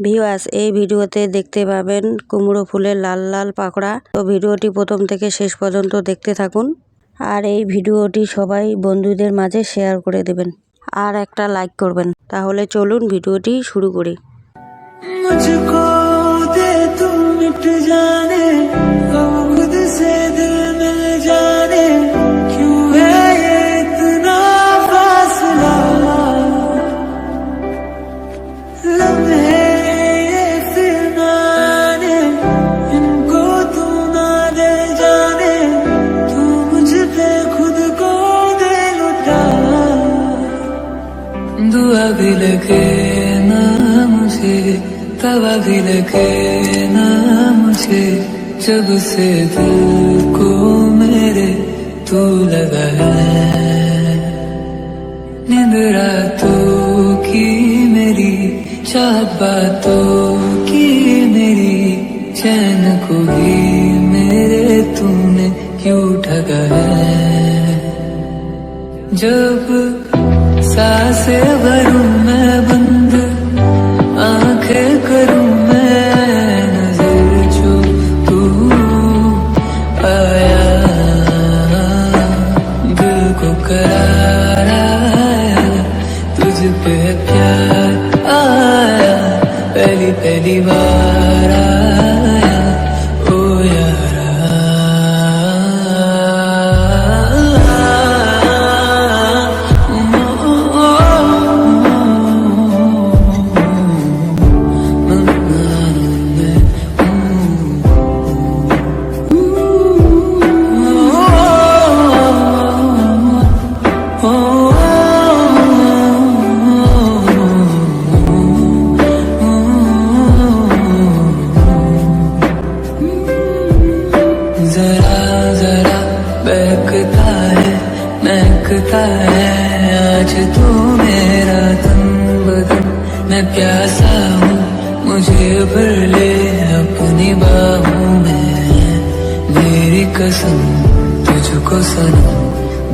Viewers, এই ভিডিওতে দেখতে পাবেন কুমড়ো ফুলের লাল লাল পাকড়া। তো ভিডিওটি প্রথম থেকে শেষ পর্যন্ত দেখতে থাকুন, আর এই ভিডিওটি সবাই বন্ধুদের মাঝে শেয়ার করে দেবেন আর একটা লাইক করবেন। তাহলে চলুন ভিডিওটি শুরু করি। मुझको दे तुम मिट जाने, हम खुद से दिल मिल जाने, क्यों है ये इतना फासला, लम्हे ये फिर ना आने, इनको तू ना दे जाने, तू मुझ पे खुद को दे लुटा। दुआ भी लगे ना मुझे, तवा भी लगे ना मुझे, जब से दिल को मेरे तू लगा है। नींद रातों की मेरी, चाहत बातों की मेरी, चैन को भी मेरे तूने क्यों ठगा है। जब सांसें भरूं मैं बंद, आंखें करूं मैं नजर, जो तू आया, दिल को करार आया, तुझ पे प्यार आया, पहली पहली बार आया ओ यारा। जरा जरा बहकता है, महकता है आज तू मेरा तन बदन। मैं प्यासा हूँ, मुझे भर ले अपनी बाहों में, मेरी कसम तुझको सनम,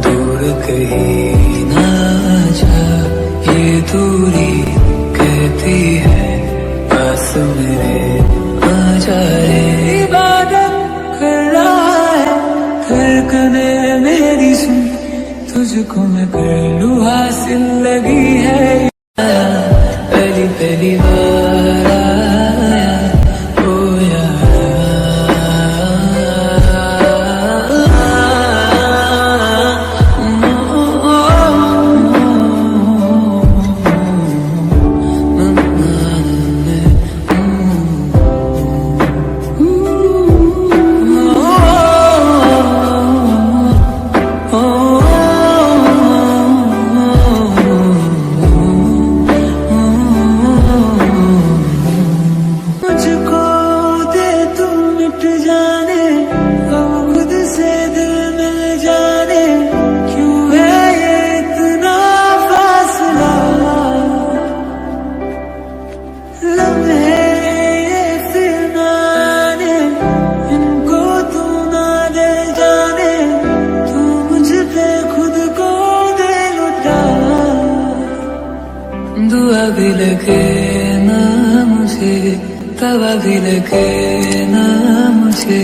दूर कहीं ना जा। ये दूरी कहती है पास मेरे आ जाए। इबादत कर रहा है धड़कने मेरी, सुन तुझको मैं कर लूं हासिल, लगी है पहली पहली बार आया ओ मुझको दे तुम मिट जाने, हम खुद से दिल मिल जाने, क्यों है ये इतना फासला, लम्हे ये फिर ना आने, इनको तू ना दे जाने, तू मुझ पे खुद को दे लुटा। दुआ भी लगे ना मुझे, तवा भी लगे ना मुझे,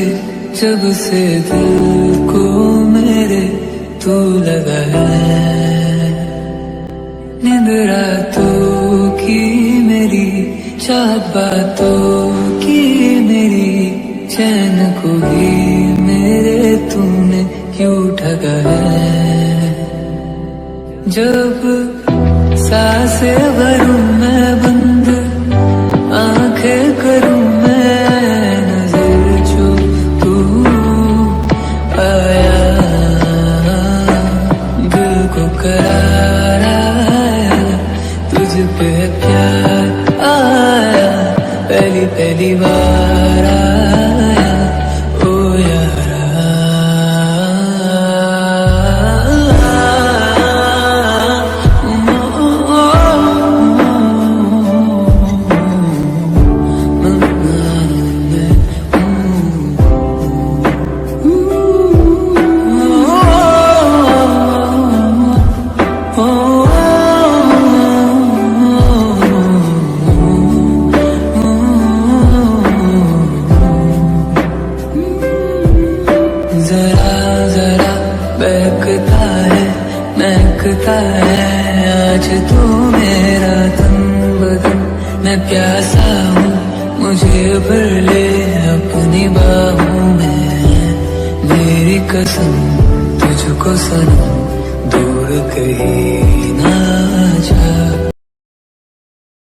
जब से दिल को मेरे तू लगा है। नींद रातों की मेरी, चाहत बातों की मेरी, चैन को भी मेरे तूने क्यों ठगा है। जब सांसें भरूं मैं बंद, आंखें करूं मैं नजर, जो तू आया, दिल को करार आया, तुझ पे प्यार आया, पहली पहली बार आया ओ यारा। बहकता है महकता है आज तू मेरा तन बदन। मैं प्यासा हूँ मुझे भर ले अपनी बाहों में, मेरी कसम तुझको सनम दूर कहीं ना जा।